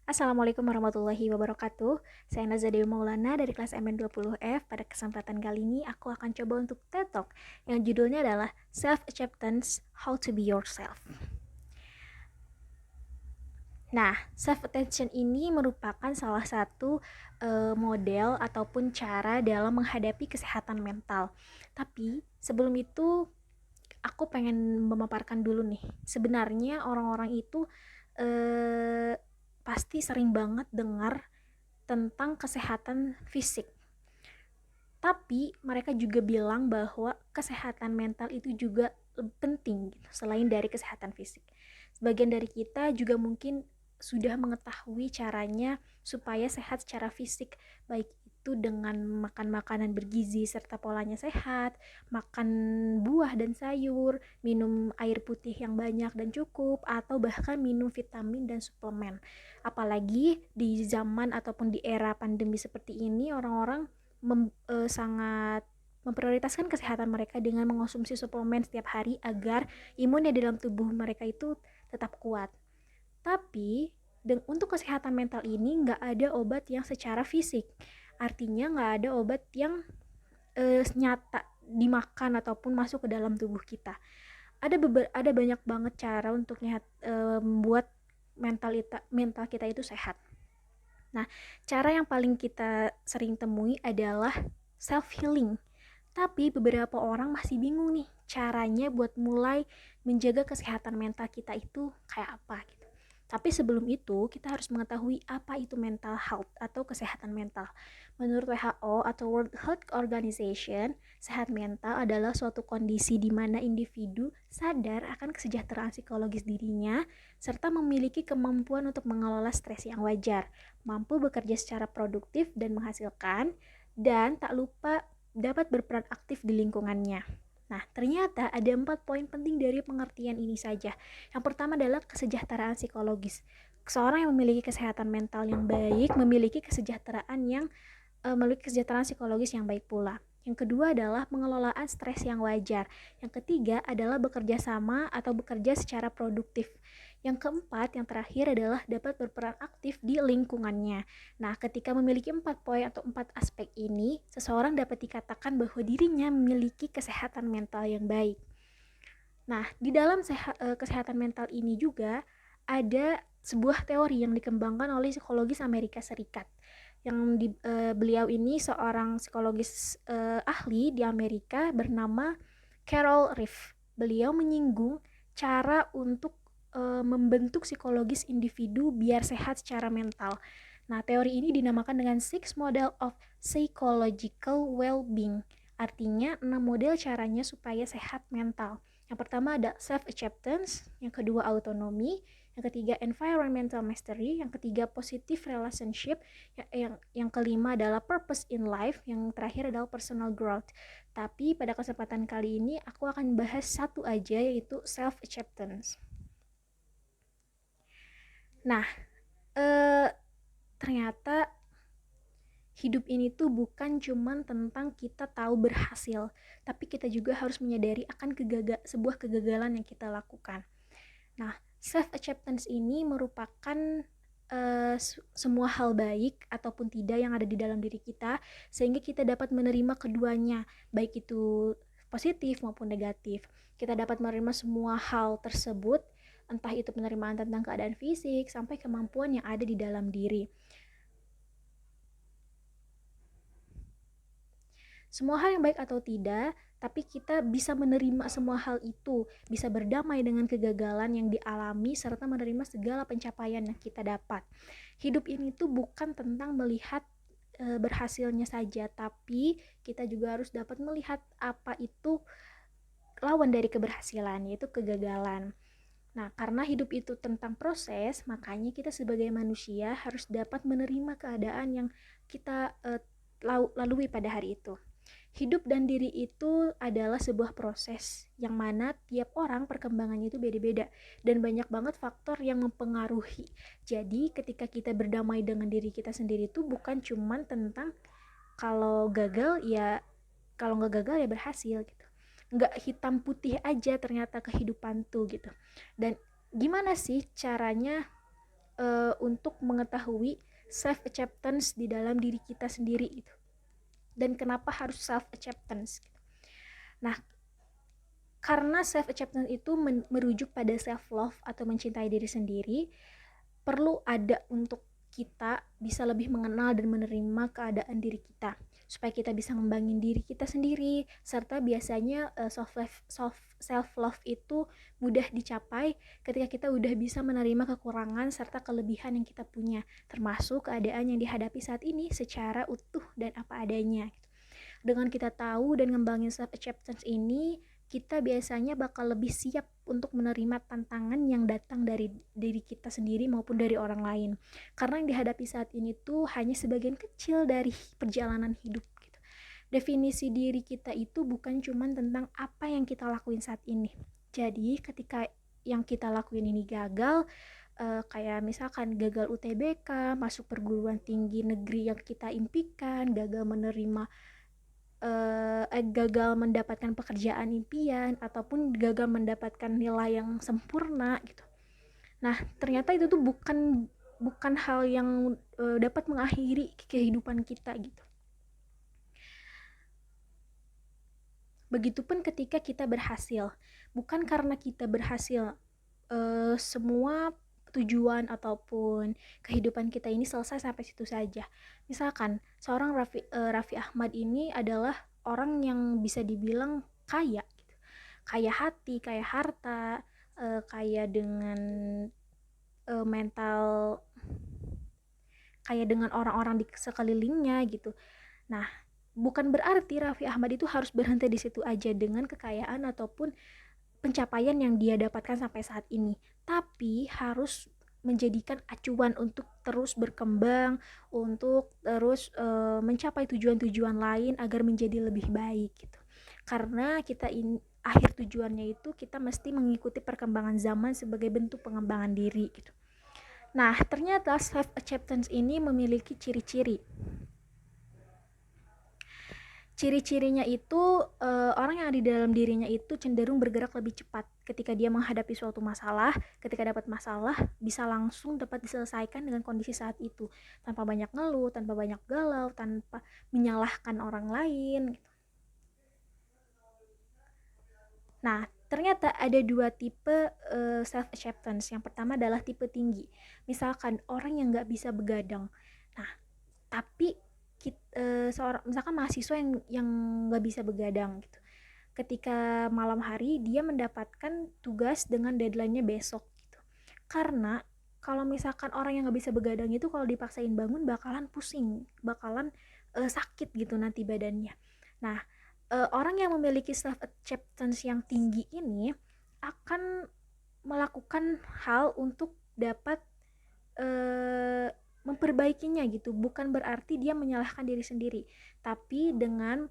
Assalamualaikum warahmatullahi wabarakatuh. Saya Naza Dewi Maulana dari kelas MN20F. Pada kesempatan kali ini aku akan coba untuk TED Talk yang judulnya adalah Self-Acceptance, How to Be Yourself. Nah, self-attention ini merupakan salah satu model ataupun cara dalam menghadapi kesehatan mental. Tapi sebelum itu aku pengen memaparkan dulu nih. Sebenarnya orang-orang itu pasti sering banget dengar tentang kesehatan fisik. Tapi mereka juga bilang bahwa kesehatan mental itu juga penting gitu, selain dari kesehatan fisik. Sebagian dari kita juga mungkin sudah mengetahui caranya supaya sehat secara fisik, baik itu dengan makan makanan bergizi serta polanya sehat, makan buah dan sayur, minum air putih yang banyak dan cukup, atau bahkan minum vitamin dan suplemen. Apalagi di zaman ataupun di era pandemi seperti ini, orang-orang sangat memprioritaskan kesehatan mereka dengan mengonsumsi suplemen setiap hari agar imunnya di dalam tubuh mereka itu tetap kuat. Tapi untuk kesehatan mental ini nggak ada obat yang secara fisik. Artinya nggak ada obat yang nyata dimakan ataupun masuk ke dalam tubuh kita. Ada banyak banget cara untuk membuat mental kita itu sehat. Nah, cara yang paling kita sering temui adalah self healing. Tapi beberapa orang masih bingung nih caranya buat mulai menjaga kesehatan mental kita itu kayak apa gitu. Tapi sebelum itu, kita harus mengetahui apa itu mental health atau kesehatan mental. Menurut WHO atau World Health Organization, sehat mental adalah suatu kondisi di mana individu sadar akan kesejahteraan psikologis dirinya serta memiliki kemampuan untuk mengelola stres yang wajar, mampu bekerja secara produktif dan menghasilkan, dan tak lupa dapat berperan aktif di lingkungannya. Nah, ternyata ada 4 poin penting dari pengertian ini saja. Yang pertama adalah kesejahteraan psikologis. Seorang yang memiliki kesehatan mental yang baik memiliki kesejahteraan psikologis yang baik pula. Yang kedua adalah pengelolaan stres yang wajar. Yang ketiga adalah bekerja sama atau bekerja secara produktif. Yang keempat, yang terakhir adalah dapat berperan aktif di lingkungannya. Nah, ketika memiliki 4 poin atau 4 aspek ini, seseorang dapat dikatakan bahwa dirinya memiliki kesehatan mental yang baik. Nah, di dalam kesehatan mental ini juga ada sebuah teori yang dikembangkan oleh psikologis Amerika Serikat. Beliau ini seorang psikologis ahli di Amerika bernama Carol Reeve. Beliau menyinggung cara untuk membentuk psikologis individu biar sehat secara mental. Nah, teori ini dinamakan dengan Six Model of Psychological Well-being. Artinya 6 model caranya supaya sehat mental. Yang pertama ada self-acceptance, yang kedua autonomy, yang ketiga environmental mastery, yang ketiga positive relationship, yang kelima adalah purpose in life, yang terakhir adalah personal growth. Tapi pada kesempatan kali ini aku akan bahas satu aja, yaitu self-acceptance. Nah, ternyata hidup ini tuh bukan cuman tentang kita tahu berhasil, tapi kita juga harus menyadari akan sebuah kegagalan yang kita lakukan. Nah, self-acceptance ini merupakan semua hal baik ataupun tidak yang ada di dalam diri kita, sehingga kita dapat menerima keduanya, baik itu positif maupun negatif. Kita dapat menerima semua hal tersebut, entah itu penerimaan tentang keadaan fisik sampai kemampuan yang ada di dalam diri. Semua hal yang baik atau tidak, tapi kita bisa menerima semua hal itu, bisa berdamai dengan kegagalan yang dialami serta menerima segala pencapaian yang kita dapat. Hidup ini tuh bukan tentang melihat berhasilnya saja, tapi kita juga harus dapat melihat apa itu lawan dari keberhasilan, yaitu kegagalan. Nah, karena hidup itu tentang proses, makanya kita sebagai manusia harus dapat menerima keadaan yang kita lalui pada hari itu. Hidup dan diri itu adalah sebuah proses yang mana tiap orang perkembangannya itu beda-beda dan banyak banget faktor yang mempengaruhi. Jadi ketika kita berdamai dengan diri kita sendiri itu bukan cuman tentang kalau nggak gagal ya berhasil gitu. Nggak hitam putih aja ternyata kehidupan tuh gitu. Dan gimana sih caranya untuk mengetahui self acceptance di dalam diri kita sendiri gitu. Dan kenapa harus self acceptance gitu. Nah, karena self acceptance itu merujuk pada self love atau mencintai diri sendiri, perlu ada untuk kita bisa lebih mengenal dan menerima keadaan diri kita supaya kita bisa ngembangin diri kita sendiri. Serta biasanya self love itu mudah dicapai ketika kita udah bisa menerima kekurangan serta kelebihan yang kita punya, termasuk keadaan yang dihadapi saat ini secara utuh dan apa adanya. Dengan kita tahu dan ngembangin self acceptance ini, kita biasanya bakal lebih siap untuk menerima tantangan yang datang dari diri kita sendiri maupun dari orang lain. Karena yang dihadapi saat ini tuh hanya sebagian kecil dari perjalanan hidup gitu. Definisi diri kita itu bukan cuma tentang apa yang kita lakuin saat ini. Jadi ketika yang kita lakuin ini gagal, kayak misalkan gagal UTBK, masuk perguruan tinggi negeri yang kita impikan, gagal mendapatkan pekerjaan impian ataupun gagal mendapatkan nilai yang sempurna gitu. Nah, ternyata itu tuh bukan hal yang dapat mengakhiri kehidupan kita gitu. Begitupun ketika kita berhasil, bukan karena kita berhasil semua tujuan ataupun kehidupan kita ini selesai sampai situ saja. Misalkan seorang Raffi Ahmad ini adalah orang yang bisa dibilang kaya gitu. Kaya hati, kaya harta, kaya dengan mental, kaya dengan orang-orang di sekelilingnya gitu. Nah, bukan berarti Raffi Ahmad itu harus berhenti di situ aja dengan kekayaan ataupun pencapaian yang dia dapatkan sampai saat ini, tapi harus menjadikan acuan untuk terus berkembang, untuk terus mencapai tujuan-tujuan lain agar menjadi lebih baik gitu. Karena akhir tujuannya itu kita mesti mengikuti perkembangan zaman sebagai bentuk pengembangan diri gitu. Nah, ternyata self acceptance ini memiliki ciri-ciri. Ciri-cirinya itu orang yang ada di dalam dirinya itu cenderung bergerak lebih cepat ketika dia menghadapi suatu masalah. Ketika dapat masalah bisa langsung dapat diselesaikan dengan kondisi saat itu tanpa banyak ngeluh, tanpa banyak galau, tanpa menyalahkan orang lain. Nah, ternyata ada dua tipe self acceptance. Yang pertama adalah tipe tinggi. Misalkan orang yang nggak bisa begadang. Nah, tapi misalkan mahasiswa yang nggak bisa begadang gitu, ketika malam hari dia mendapatkan tugas dengan deadline-nya besok gitu. Karena kalau misalkan orang yang nggak bisa begadang itu kalau dipaksain bangun bakalan pusing, bakalan sakit gitu nanti badannya. Nah, orang yang memiliki self acceptance yang tinggi ini akan melakukan hal untuk dapat memperbaikinya gitu. Bukan berarti dia menyalahkan diri sendiri, tapi dengan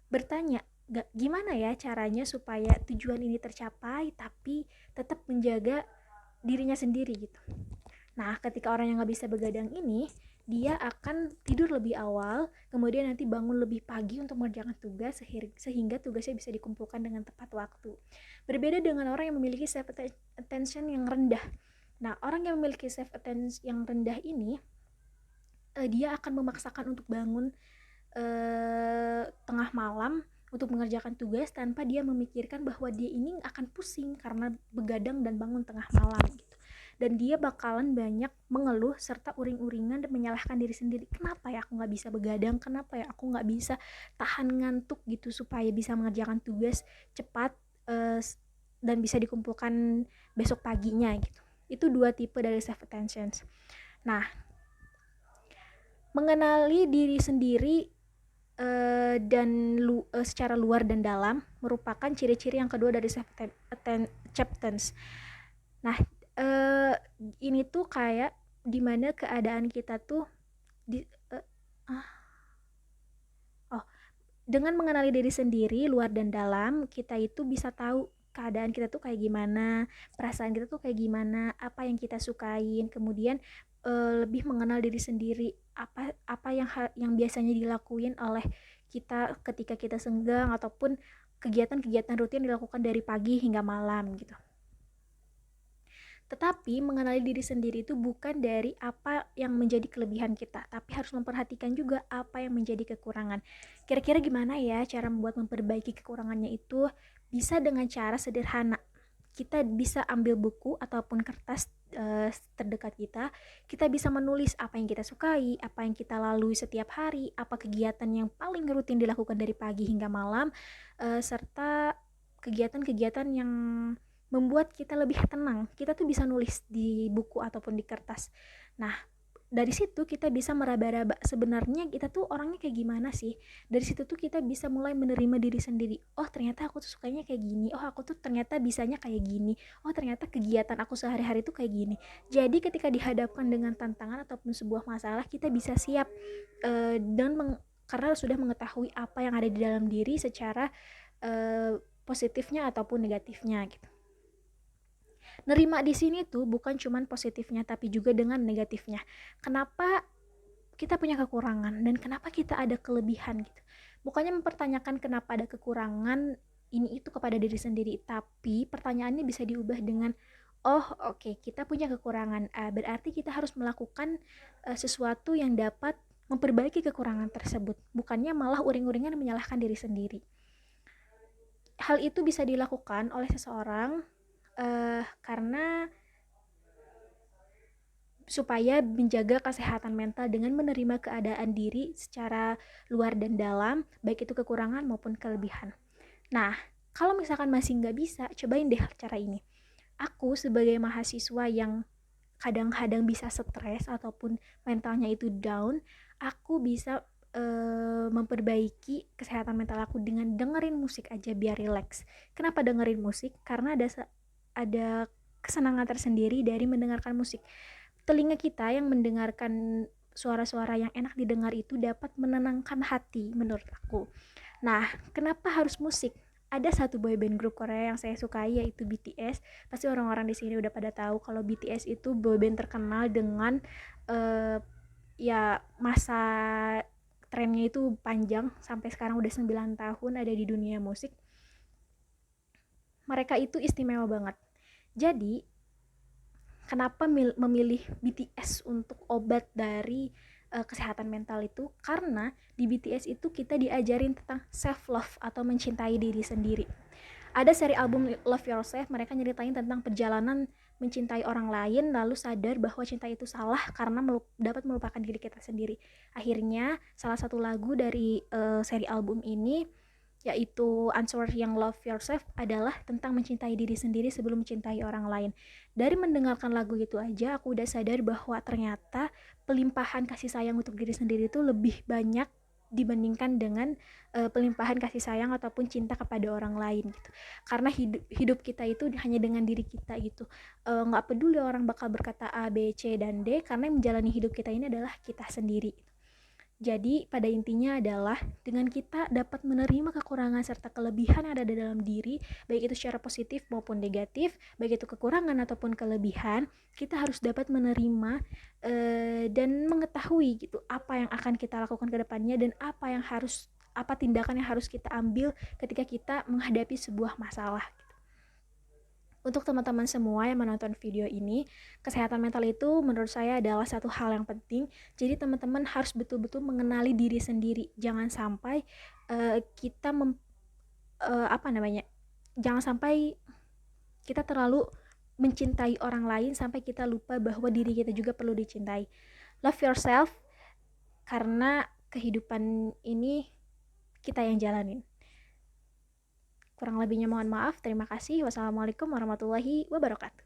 bertanya, gimana ya caranya supaya tujuan ini tercapai tapi tetap menjaga dirinya sendiri gitu. Nah, ketika orang yang nggak bisa begadang ini, dia akan tidur lebih awal, kemudian nanti bangun lebih pagi untuk mengerjakan tugas sehingga tugasnya bisa dikumpulkan dengan tepat waktu. Berbeda dengan orang yang memiliki self attention yang rendah. Nah, orang yang memiliki self attention yang rendah ini, dia akan memaksakan untuk bangun tengah malam untuk mengerjakan tugas tanpa dia memikirkan bahwa dia ini akan pusing karena begadang dan bangun tengah malam gitu. Dan dia bakalan banyak mengeluh serta uring-uringan dan menyalahkan diri sendiri. Kenapa ya aku gak bisa begadang? Kenapa ya aku gak bisa tahan ngantuk gitu supaya bisa mengerjakan tugas cepat dan bisa dikumpulkan besok paginya gitu. Itu dua tipe dari self attention. Nah, mengenali diri sendiri dan secara luar dan dalam merupakan ciri-ciri yang kedua dari self acceptance. Nah, ini tuh kayak dimana keadaan kita tuh dengan mengenali diri sendiri luar dan dalam, kita itu bisa tahu keadaan kita tuh kayak gimana, perasaan kita tuh kayak gimana, apa yang kita sukain, kemudian lebih mengenal diri sendiri, apa yang biasanya dilakuin oleh kita ketika kita senggang ataupun kegiatan-kegiatan rutin dilakukan dari pagi hingga malam gitu. Tetapi mengenali diri sendiri itu bukan dari apa yang menjadi kelebihan kita, tapi harus memperhatikan juga apa yang menjadi kekurangan. Kira-kira gimana ya cara memperbaiki kekurangannya itu? Bisa dengan cara sederhana. Kita bisa ambil buku ataupun kertas terdekat kita. Kita bisa menulis apa yang kita sukai, apa yang kita lalui setiap hari, apa kegiatan yang paling rutin dilakukan dari pagi hingga malam, serta kegiatan-kegiatan yang membuat kita lebih tenang. Kita tuh bisa nulis di buku ataupun di kertas. Nah, dari situ kita bisa meraba-raba sebenarnya kita tuh orangnya kayak gimana sih. Dari situ tuh kita bisa mulai menerima diri sendiri. Oh, ternyata aku tuh sukanya kayak gini. Oh, aku tuh ternyata bisanya kayak gini. Oh, ternyata kegiatan aku sehari-hari tuh kayak gini. Jadi ketika dihadapkan dengan tantangan ataupun sebuah masalah, kita bisa siap karena sudah mengetahui apa yang ada di dalam diri secara positifnya ataupun negatifnya gitu. Nerima di sini tuh bukan cuman positifnya tapi juga dengan negatifnya. Kenapa kita punya kekurangan dan kenapa kita ada kelebihan gitu. Bukannya mempertanyakan kenapa ada kekurangan ini itu kepada diri sendiri, tapi pertanyaannya bisa diubah dengan oh oke, kita punya kekurangan A, berarti kita harus melakukan sesuatu yang dapat memperbaiki kekurangan tersebut, bukannya malah uring-uringan menyalahkan diri sendiri. Hal itu bisa dilakukan oleh seseorang karena supaya menjaga kesehatan mental dengan menerima keadaan diri secara luar dan dalam, baik itu kekurangan maupun kelebihan. Nah, kalau misalkan masih nggak bisa, cobain deh cara ini. Aku sebagai mahasiswa yang kadang-kadang bisa stres ataupun mentalnya itu down, aku bisa memperbaiki kesehatan mental aku dengan dengerin musik aja biar relax. Kenapa dengerin musik? Karena ada kesenangan tersendiri dari mendengarkan musik. Telinga kita yang mendengarkan suara-suara yang enak didengar itu dapat menenangkan hati menurut aku. Nah, kenapa harus musik? Ada satu boyband grup Korea yang saya sukai yaitu BTS. Pasti orang-orang di sini udah pada tahu kalau BTS itu boyband terkenal dengan uh, ya masa trennya itu panjang sampai sekarang udah 9 tahun ada di dunia musik. Mereka itu istimewa banget. Jadi, kenapa memilih BTS untuk obat dari kesehatan mental itu? Karena di BTS itu kita diajarin tentang self love atau mencintai diri sendiri. Ada seri album Love Yourself, mereka nyeritain tentang perjalanan mencintai orang lain lalu sadar bahwa cinta itu salah karena dapat melupakan diri kita sendiri. Akhirnya salah satu lagu dari seri album ini yaitu Answer yang Love Yourself adalah tentang mencintai diri sendiri sebelum mencintai orang lain. Dari mendengarkan lagu itu aja aku udah sadar bahwa ternyata pelimpahan kasih sayang untuk diri sendiri itu lebih banyak dibandingkan dengan pelimpahan kasih sayang ataupun cinta kepada orang lain gitu. Karena hidup kita itu hanya dengan diri kita gitu. Nggak peduli orang bakal berkata A, B, C, dan D, karena yang menjalani hidup kita ini adalah kita sendiri. Jadi pada intinya adalah dengan kita dapat menerima kekurangan serta kelebihan yang ada di dalam diri, baik itu secara positif maupun negatif, baik itu kekurangan ataupun kelebihan, kita harus dapat menerima dan mengetahui gitu apa yang akan kita lakukan ke depannya dan apa tindakan yang harus kita ambil ketika kita menghadapi sebuah masalah. Untuk teman-teman semua yang menonton video ini, kesehatan mental itu menurut saya adalah satu hal yang penting. Jadi teman-teman harus betul-betul mengenali diri sendiri. Jangan sampai kita apa namanya? Jangan sampai kita terlalu mencintai orang lain sampai kita lupa bahwa diri kita juga perlu dicintai. Love yourself karena kehidupan ini kita yang jalanin. Kurang lebihnya mohon maaf. Terima kasih. Wassalamualaikum warahmatullahi wabarakatuh.